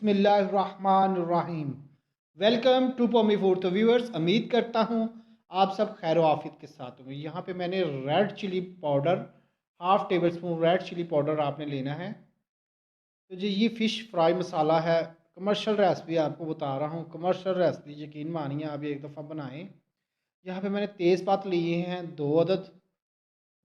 बिस्मिल्लाहिर्रहमानिर्रहीम। Welcome to Pomi food. तो viewers, उम्मीद करता हूँ आप सब खैर आफियत के साथ होंगे। यहाँ पे मैंने red chilli powder, half table spoon red chilli powder आपने लेना है। तो जी ये फ़िश फ्राई मसाला है। कमर्शियल रेसिपी आपको बता रहा हूँ, कमर्शियल रेसिपी, यकीन मानिए आप ये एक दफ़ा बनाएं। यहाँ पे मैंने तेज़पात लिए हैं 2 अदद।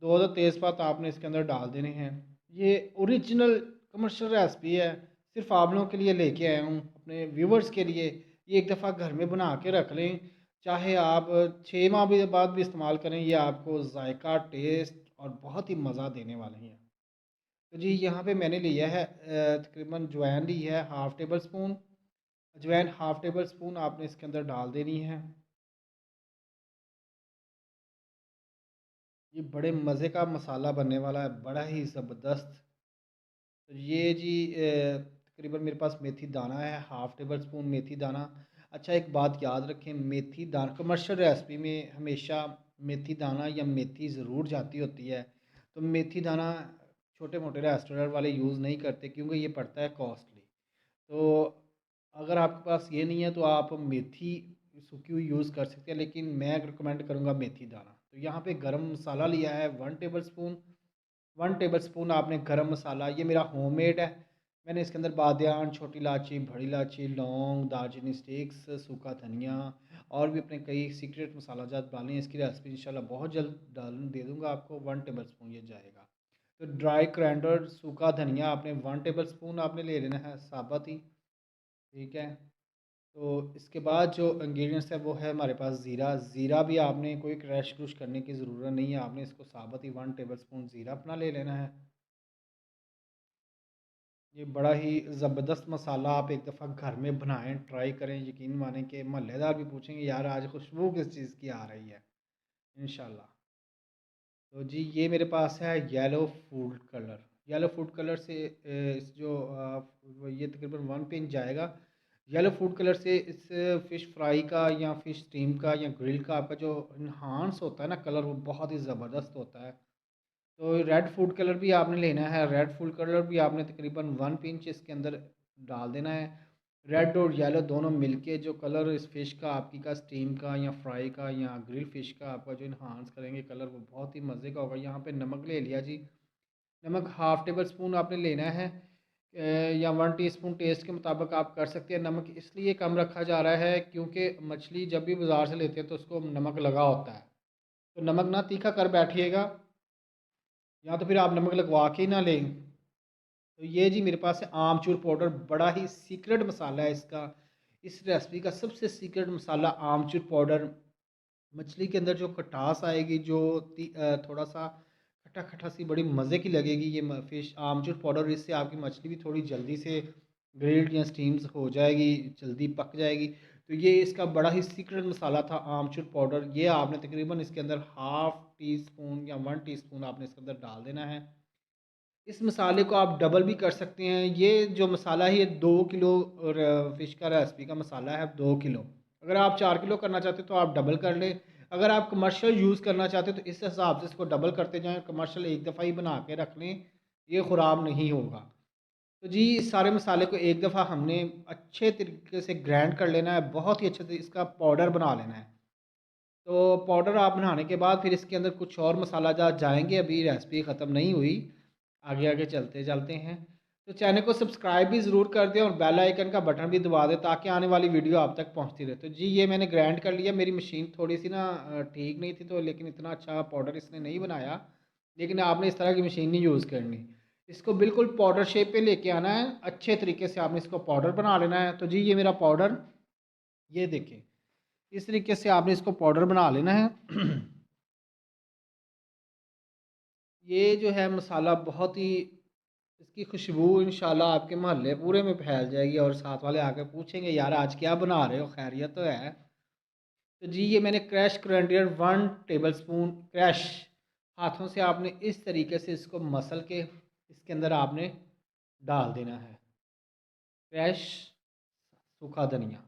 2 अदद तेज़पात आपने इसके अंदर डाल देने हैं। ये ओरिजिनल कमर्शियल रेसिपी है, सिर्फ आप लोगों के लिए लेके आया हूँ, अपने व्यूवर्स के लिए। ये एक दफ़ा घर में बना के रख लें, चाहे आप 6 माह भी बाद भी इस्तेमाल करें, ये आपको जायका, टेस्ट और बहुत ही मज़ा देने वाले हैं। तो जी यहाँ पे मैंने लिया है तकरीबन अजवाइन ली है हाफ़ टेबल स्पून। अजवाइन हाफ़ टेबल स्पून आपने इसके अंदर डाल देनी है। ये बड़े मज़े का मसाला बनने वाला है, बड़ा ही ज़बरदस्त। तो ये जी तकरीबन मेरे पास मेथी दाना है हाफ़ टेबल स्पून मेथी दाना। अच्छा, एक बात याद रखें, मेथी दाना कमर्शियल रेसिपी में हमेशा मेथी दाना या मेथी ज़रूर जाती होती है। तो मेथी दाना छोटे मोटे रेस्टोरेंट वाले यूज़ नहीं करते, क्योंकि ये पड़ता है कॉस्टली। तो अगर आपके पास ये नहीं है तो आप मेथी सूखी हुई यूज़ कर सकते हैं, लेकिन मैं रिकमेंड करूँगा मेथी दाना। तो यहाँ पे गरम मसाला लिया है 1 टेबल स्पून। 1 टेबल स्पून आपने गरम मसाला, ये मेरा होममेड है। मैंने इसके अंदर बादियान, छोटी इलायची, बड़ी इलायची, लौंग, दालचीनी स्टिक्स, सूखा धनिया और भी अपने कई सीक्रेट मसाला जात डाले हैं। इसकी रेसिपी इंशाल्लाह बहुत जल्द डाल दे दूँगा आपको। 1 टेबल स्पून ये जाएगा। तो ड्राई क्रैंडर सूखा धनिया आपने 1 टेबल स्पून आपने ले लेना है साबुत ही। ठीक है। तो इसके बाद जो इंग्रेडिएंट्स है वो है हमारे पास ज़ीरा। ज़ीरा भी आपने कोई क्रश क्रुश करने की ज़रूरत नहीं है, आपने इसको साबुत ही 1 टेबल स्पून ज़ीरा अपना ले लेना है। ये बड़ा ही ज़बरदस्त मसाला, आप एक दफ़ा घर में बनाएं, ट्राई करें, यकीन माने कि मोहल्लेदार भी पूछेंगे यार आज खुशबू किस चीज़ की आ रही है। इंशाल्लाह। तो जी ये मेरे पास है yellow food colour. Yellow food colour से इस जो ये तकरीबन 1 पिंच जाएगा। येलो फूड कलर से इस फ़िश फ्राई का या फ़िश स्टीम का या ग्रिल का आपका जो इन्हांस होता है ना कलर, वो बहुत ही ज़बरदस्त होता है। तो रेड फूड कलर भी आपने लेना है। रेड फूड कलर भी आपने तकरीबन 1 पिंच इसके अंदर डाल देना है। रेड और येलो दोनों मिलके जो कलर इस फ़िश का आपकी का स्टीम का या फ्राई का या ग्रिल फ़िश का आपका जो इन्हांस करेंगे कलर, वो बहुत ही मज़े का होगा। यहाँ पे नमक ले लिया जी। नमक हाफ़ टेबल स्पून आपने लेना है। या 1 टीस्पून टेस्ट के मुताबिक आप कर सकते हैं। नमक इसलिए कम रखा जा रहा है क्योंकि मछली जब भी बाज़ार से लेते हैं तो उसको नमक लगा होता है। तो नमक ना तीखा कर बैठिएगा, या तो फिर आप नमक लगवा के ही ना लें। तो ये जी मेरे पास है आमचूर पाउडर, बड़ा ही सीक्रेट मसाला है इसका। इस रेसिपी का सबसे सीक्रेट मसाला आमचूर पाउडर। मछली के अंदर जो खटास आएगी, जो थोड़ा सा खट्टा खट्टा सी बड़ी मज़े की लगेगी ये फ़िश आमचूर पाउडर, इससे आपकी मछली भी थोड़ी जल्दी से ग्रिल्ड या स्टीम्स हो जाएगी, जल्दी पक जाएगी। तो ये इसका बड़ा ही सीक्रेट मसाला था आमचूर पाउडर। ये आपने तकरीबन इसके अंदर हाफ़ टी स्पून या 1 टीस्पून आपने इसके अंदर डाल देना है। इस मसाले को आप डबल भी कर सकते हैं। ये जो मसाला है ये 2 किलो और फ़िश का रेसिपी का मसाला है 2 किलो। अगर आप 4 किलो करना चाहते हो तो आप डबल कर लें। अगर आप कमर्शियल यूज़ करना चाहते हो तो इस हिसाब से इसको डबल करते जाएँ। कमर्शियल एक दफ़ा ही बना के रख लें, ये ख़राब नहीं होगा। तो जी इस सारे मसाले को एक दफ़ा हमने अच्छे तरीके से ग्राइंड कर लेना है, बहुत ही अच्छे से इसका पाउडर बना लेना है। तो पाउडर आप बनाने के बाद फिर इसके अंदर कुछ और मसाला जात जाएँगे, अभी रेसिपी ख़त्म नहीं हुई, आगे आगे चलते चलते हैं। तो चैनल को सब्सक्राइब भी ज़रूर कर दें और बेल आइकन का बटन भी दबा दें ताकि आने वाली वीडियो आप तक पहुंचती रहे। तो जी ये मैंने ग्राइंड कर लिया। मेरी मशीन थोड़ी सी ना ठीक नहीं थी, तो लेकिन इतना अच्छा पाउडर इसने नहीं बनाया। लेकिन आपने इस तरह की मशीन नहीं यूज़ करनी, इसको बिल्कुल पाउडर शेप पे लेके आना है। अच्छे तरीके से आपने इसको पाउडर बना लेना है। तो जी ये मेरा पाउडर, ये देखें, इस तरीके से आपने इसको पाउडर बना लेना है। ये जो है मसाला बहुत ही, इसकी खुशबू इंशाल्लाह आपके मोहल्ले पूरे में फैल जाएगी और साथ वाले आकर पूछेंगे यार आज क्या बना रहे हो, खैरियत तो है। तो जी ये मैंने crash coriander 1 table spoon crash, हाथों से आपने इस तरीके से इसको मसल के इसके अंदर आपने डाल देना है। क्रैश सूखा धनिया,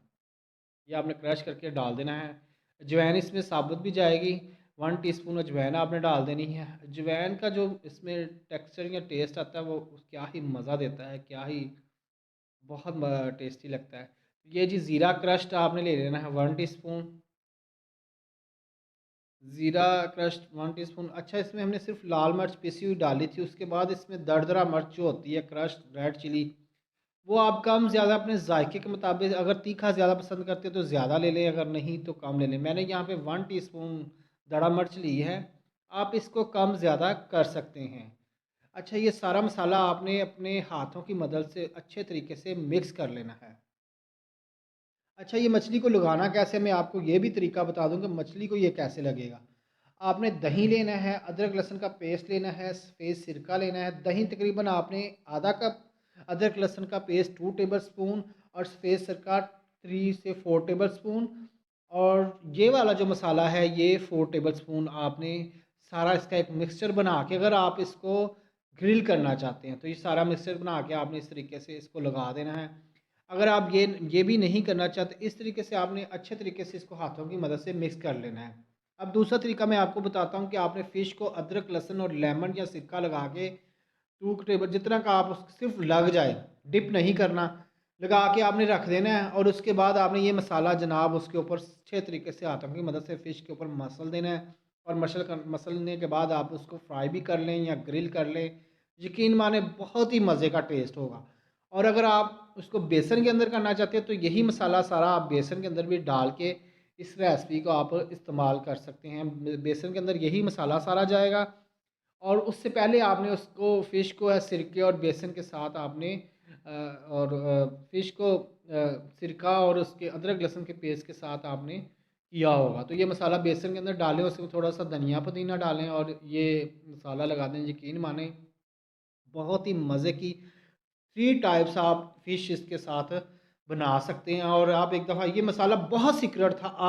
ये आपने क्रश करके डाल देना है। अजवाइन इसमें साबुत भी जाएगी। 1 टीस्पून अजवाइन आपने डाल देनी है। अजवाइन का जो इसमें टेक्सचर या टेस्ट आता है वो क्या ही मज़ा देता है, क्या ही बहुत टेस्टी लगता है। ये जी ज़ीरा क्रस्ट आपने ले लेना है 1 टीस्पून। ज़ीरा क्रस्ट 1 टीस्पून। अच्छा, इसमें हमने सिर्फ लाल मिर्च पिसी हुई डाली थी, उसके बाद इसमें दरदरा मिर्च जो होती है क्रस्ट रेड चिली, वो आप कम ज़्यादा अपने जायके के मुताबिक, अगर तीखा ज़्यादा पसंद करते हो तो ज़्यादा ले लें, अगर नहीं तो कम ले लें। मैंने यहाँ पे 1 टीस्पून दड़ा मिर्च ली है, आप इसको कम ज़्यादा कर सकते हैं। अच्छा, ये सारा मसाला आपने अपने हाथों की मदद से अच्छे तरीके से मिक्स कर लेना है। अच्छा, ये मछली को लगाना कैसे, मैं आपको ये भी तरीका बता दूँ कि मछली को ये कैसे लगेगा। आपने दही लेना है, अदरक लहसुन का पेस्ट लेना है, सफ़ेद सिरका लेना है। दही तकरीबन आपने आधा कप, अदरक लहसुन का पेस्ट 2 टेबल स्पून और सफ़ेद सिरका 3 से 4 टेबल स्पून। और ये वाला जो मसाला है ये 4 टेबल स्पून आपने सारा इसका एक मिक्सचर बना के, अगर आप इसको ग्रिल करना चाहते हैं तो ये सारा मिक्सचर बना के आपने इस तरीके से इसको लगा देना है। अगर आप ये भी नहीं करना चाहते, इस तरीके से आपने अच्छे तरीके से इसको हाथों की मदद से मिक्स कर लेना है। अब दूसरा तरीका मैं आपको बताता हूँ कि आपने फ़िश को अदरक लहसुन और लेमन या सिरका लगा के 2 टेबल जितना का आप सिर्फ लग जाए, डिप नहीं करना, लगा के आपने रख देना है। और उसके बाद आपने ये मसाला जनाब उसके ऊपर अच्छे तरीके से हाथों की मदद से फ़िश के ऊपर मसल देना है। और मसलने के बाद आप उसको फ्राई भी कर लें या ग्रिल कर लें, यकीन माने बहुत ही मज़े का टेस्ट होगा। और अगर आप उसको बेसन के अंदर करना चाहते हैं तो यही मसाला सारा आप बेसन के अंदर भी डाल के इस रेसिपी को आप इस्तेमाल कर सकते हैं। बेसन के अंदर यही मसाला सारा जाएगा। और उससे पहले आपने उसको फ़िश को है सिरके और बेसन के साथ आपने फ़िश को सिरका और उसके अदरक लहसुन के पेस्ट के साथ आपने किया होगा। तो ये मसाला बेसन के अंदर डालें, उसमें थोड़ा सा धनिया पुदीना डालें और ये मसाला लगा दें। यकीन माने बहुत ही मज़े की 3 टाइप्स आप फ़िश इसके साथ बना सकते हैं। और आप एक दफ़ा, ये मसाला बहुत सीक्रेट था।